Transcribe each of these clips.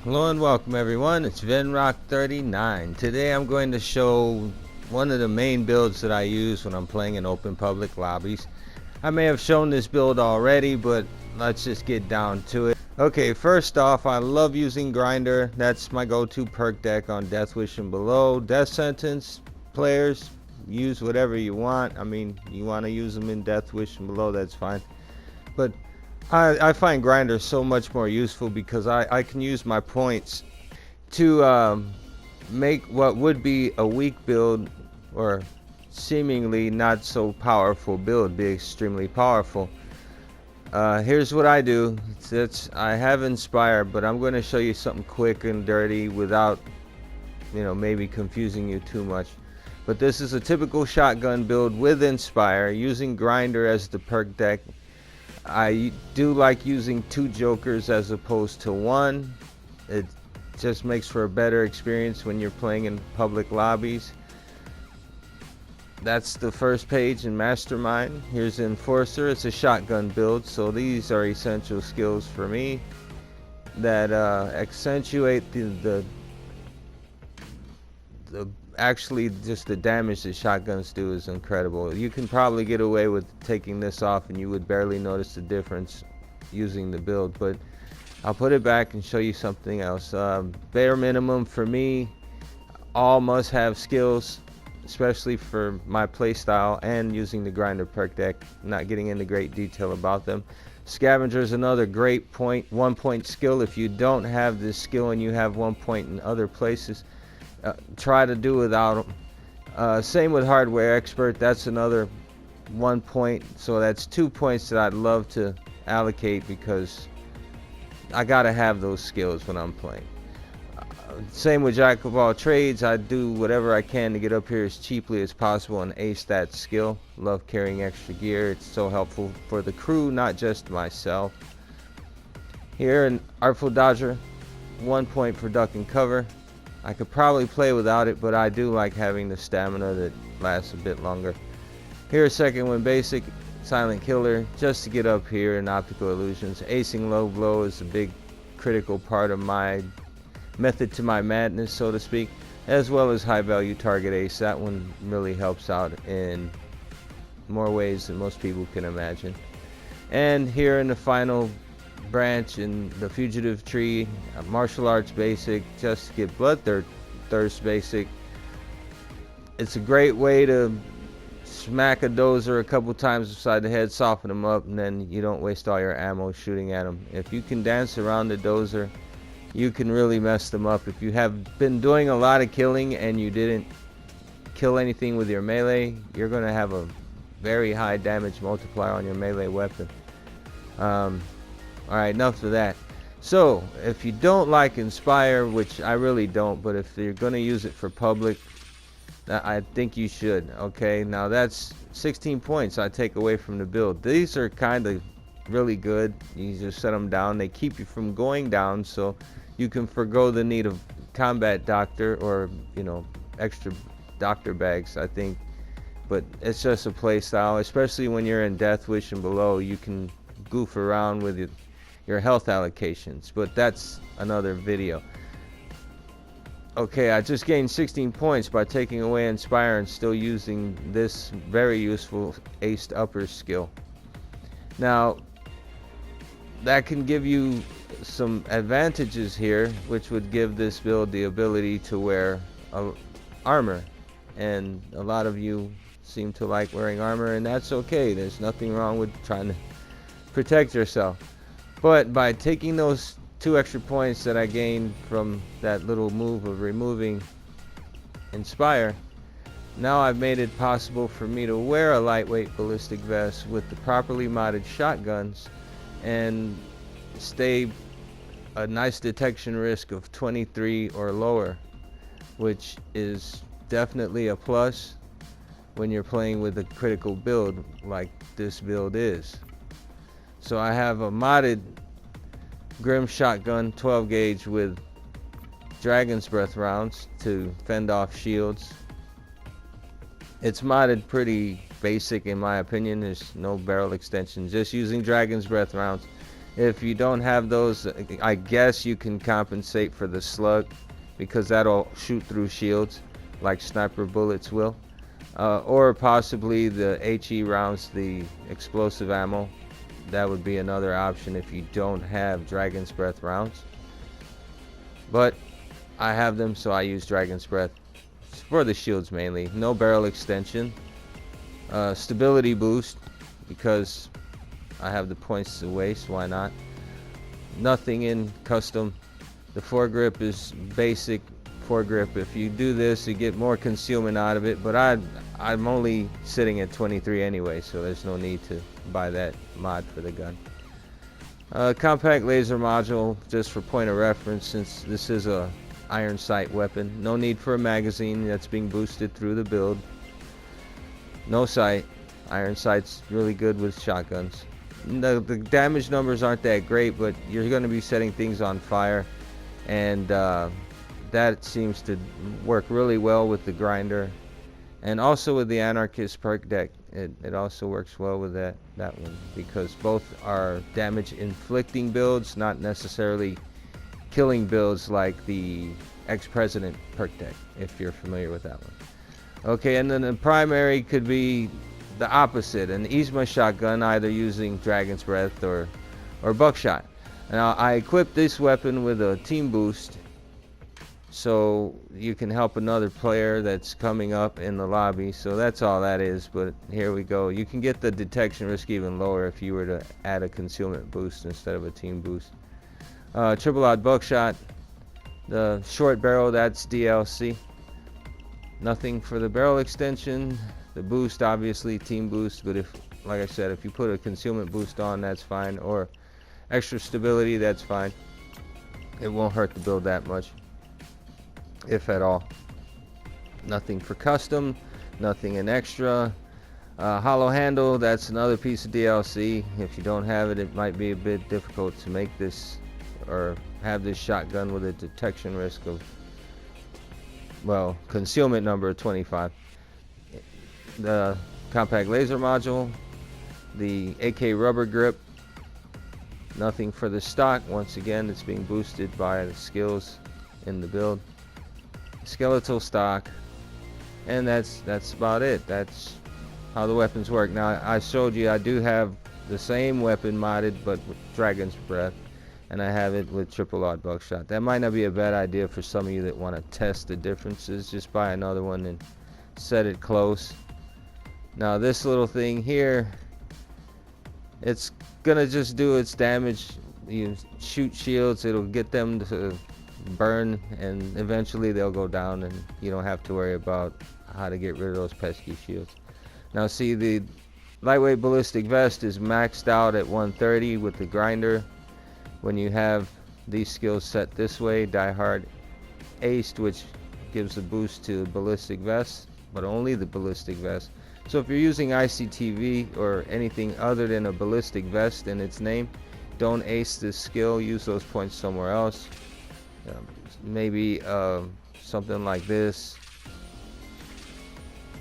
Hello and welcome everyone, it's Venrock39. Today I'm going to show one of the main builds that I use when I'm playing in open public lobbies. I may have shown this build already, but let's just get down to it. Okay, first off, I love using Grinder. That's my go-to perk deck on Deathwish and below. Death Sentence players, use whatever you want. I mean, you want to use them in Deathwish and below, that's fine. But I find Grinder so much more useful because I can use my points to make what would be a weak build or seemingly not so powerful build be extremely powerful. Here's what I do. I have Inspire, but I'm going to show you something quick and dirty without, maybe confusing you too much. But this is a typical shotgun build with Inspire using Grinder as the perk deck. I do like using 2 jokers as opposed to 1. It just makes for a better experience when you're playing in public lobbies. That's the first page in Mastermind. Here's Enforcer. It's a shotgun build, so these are essential skills for me that accentuate the actually just the damage that shotguns do is incredible. You can probably get away with taking this off and you would barely notice the difference using the build, but I'll put it back and show you something else. Bare minimum for me, all must have skills, especially for my playstyle and using the Grinder perk deck. Not getting into great detail about them. Scavenger is another great 1 point skill. If you don't have this skill and you have 1 point in other places, try to do without them. Same with Hardware Expert. That's another 1 point, so that's 2 points that I'd love to allocate because I gotta have those skills when I'm playing. Same with Jack of all trades. I do whatever I can to get up here as cheaply as possible and ace that skill. Love carrying extra gear. It's so helpful for the crew, not just myself. Here in Artful Dodger, 1 point for duck and cover. I could probably play without it, but I do like having the stamina that lasts a bit longer. Here's second one basic, Silent Killer, just to get up here in Optical Illusions. Acing low blow is a big critical part of my method to my madness, so to speak, as well as high value target ace. That one really helps out in more ways than most people can imagine. And here in the final branch in the Fugitive Tree, martial arts basic, just to get bloodthirst basic. It's a great way to smack a dozer a couple times upside the head, soften them up, and then you don't waste all your ammo shooting at them. If you can dance around the dozer, you can really mess them up. If you have been doing a lot of killing and you didn't kill anything with your melee, you're going to have a very high damage multiplier on your melee weapon. Alright, enough of that. So, if you don't like Inspire, which I really don't, but if you're going to use it for public, I think you should. Okay, now that's 16 points I take away from the build. These are kind of really good. You just set them down. They keep you from going down, so you can forgo the need of combat doctor or, extra doctor bags, I think. But it's just a play style, especially when you're in Deathwish and below. You can goof around with your health allocations, but that's another video. Okay, I just gained 16 points by taking away Inspire and still using this very useful aced upper skill. Now, that can give you some advantages here, which would give this build the ability to wear armor, and a lot of you seem to like wearing armor, and that's okay. There's nothing wrong with trying to protect yourself. But by taking those 2 extra points that I gained from that little move of removing Inspire, now I've made it possible for me to wear a lightweight ballistic vest with the properly modded shotguns and stay a nice detection risk of 23 or lower, which is definitely a plus when you're playing with a critical build like this build is. So I have a modded Grim shotgun 12 gauge with Dragon's Breath rounds to fend off shields. It's modded pretty basic in my opinion. There's no barrel extension, just using Dragon's Breath rounds. If you don't have those, I guess you can compensate for the slug, because that'll shoot through shields like sniper bullets will. Or possibly the HE rounds, the explosive ammo. That would be another option if you don't have Dragon's Breath rounds. But I have them, so I use Dragon's Breath for the shields mainly. No barrel extension. Stability boost, because I have the points to waste, why not? Nothing in custom. The foregrip is basic foregrip. If you do this, you get more concealment out of it, but I'm only sitting at 23 anyway, so there's no need to buy that mod for the gun. Compact laser module, just for point of reference, since this is a iron sight weapon. No need for a magazine, that's being boosted through the build. No sight. Iron sight's really good with shotguns. The damage numbers aren't that great, but you're going to be setting things on fire, and that seems to work really well with the grinder, and also with the anarchist perk deck. It also works well with that one, because both are damage inflicting builds, not necessarily killing builds like the ex-president perk deck, if you're familiar with that one. Okay, and then the primary could be the opposite, an Yzma shotgun, either using Dragon's Breath or buckshot. Now I equipped this weapon with a team boost, so you can help another player that's coming up in the lobby. So that's all that is, but here we go. You can get the detection risk even lower if you were to add a concealment boost instead of a team boost. Triple aught buckshot, the short barrel, that's DLC. Nothing for the barrel extension. The boost, obviously team boost, but if, like I said, if you put a concealment boost on, that's fine, or extra stability, that's fine. It won't hurt the build that much, if at all. Nothing for custom, nothing in extra. Hollow handle, that's another piece of DLC. If you don't have it, it might be a bit difficult to make this or have this shotgun with a detection risk of, well, concealment number of 25. The compact laser module, the AK rubber grip, nothing for the stock. Once again, it's being boosted by the skills in the build. Skeletal stock, and that's about it. That's how the weapons work. Now I showed you I do have the same weapon modded, but with Dragon's Breath, and I have it with triple aught buckshot. That might not be a bad idea for some of you that want to test the differences. Just buy another one and set it close. Now this little thing here, it's gonna just do its damage. You shoot shields, it'll get them to burn, and eventually they'll go down, and you don't have to worry about how to get rid of those pesky shields. Now see, the lightweight ballistic vest is maxed out at 130 with the grinder. When you have these skills set this way, Die Hard aced, which gives a boost to ballistic vest, but only the ballistic vest. So if you're using ICTV or anything other than a ballistic vest in its name, don't ace this skill. Use those points somewhere else. Maybe something like this,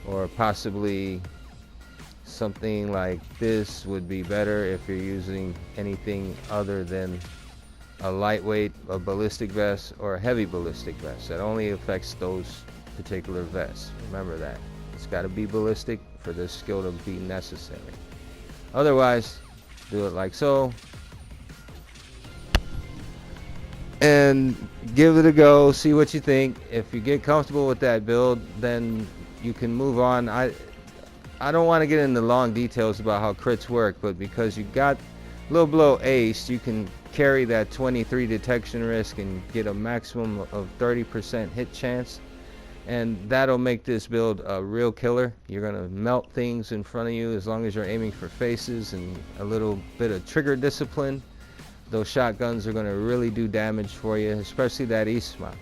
or possibly something like this would be better if you're using anything other than a lightweight, a ballistic vest, or a heavy ballistic vest. That only affects those particular vests. Remember that. It's got to be ballistic for this skill to be necessary. Otherwise, do it like so. And give it a go, see what you think. If you get comfortable with that build, then you can move on. I don't want to get into long details about how crits work, but because you got low blow ace, you can carry that 23 detection risk and get a maximum of 30% hit chance, and that'll make this build a real killer. You're gonna melt things in front of you as long as you're aiming for faces and a little bit of trigger discipline. Those shotguns are gonna really do damage for you, especially that Yzma.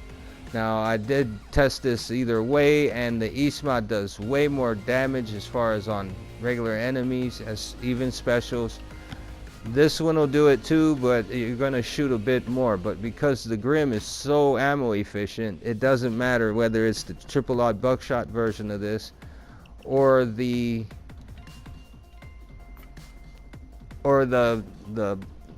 Now I did test this either way, and the Yzma does way more damage as far as on regular enemies as even specials. This one will do it too, but you're gonna shoot a bit more. But because the Grim is so ammo efficient, it doesn't matter whether it's the triple aught buckshot version of this or the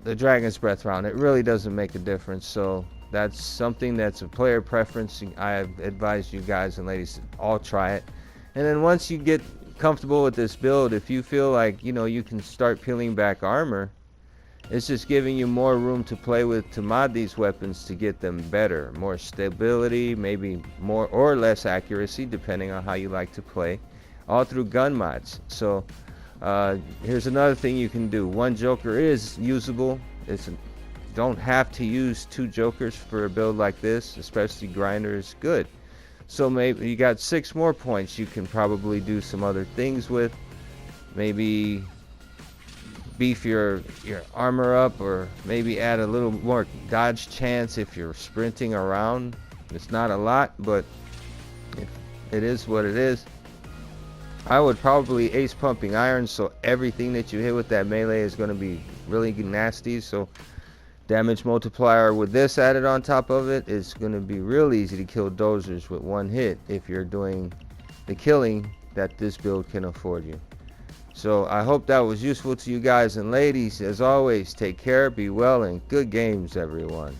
the Dragon's Breath round. It really doesn't make a difference. So that's something that's a player preference. I advise you guys and ladies to all try it. And then once you get comfortable with this build, if you feel like, you know, you can start peeling back armor, it's just giving you more room to play with to mod these weapons to get them better. More stability, maybe more or less accuracy, depending on how you like to play. All through gun mods. So here's another thing you can do. One Joker is usable. Don't have to use 2 Jokers for a build like this, especially Grinder is good. So maybe you got 6 more points you can probably do some other things with. Maybe beef your armor up, or maybe add a little more dodge chance if you're sprinting around. It's not a lot, but it is what it is. I would probably ace pumping iron, so everything that you hit with that melee is going to be really nasty. So damage multiplier with this added on top of it is going to be real easy to kill dozers with 1 hit if you're doing the killing that this build can afford you. So I hope that was useful to you guys and ladies. As always, take care, be well, and good games, everyone.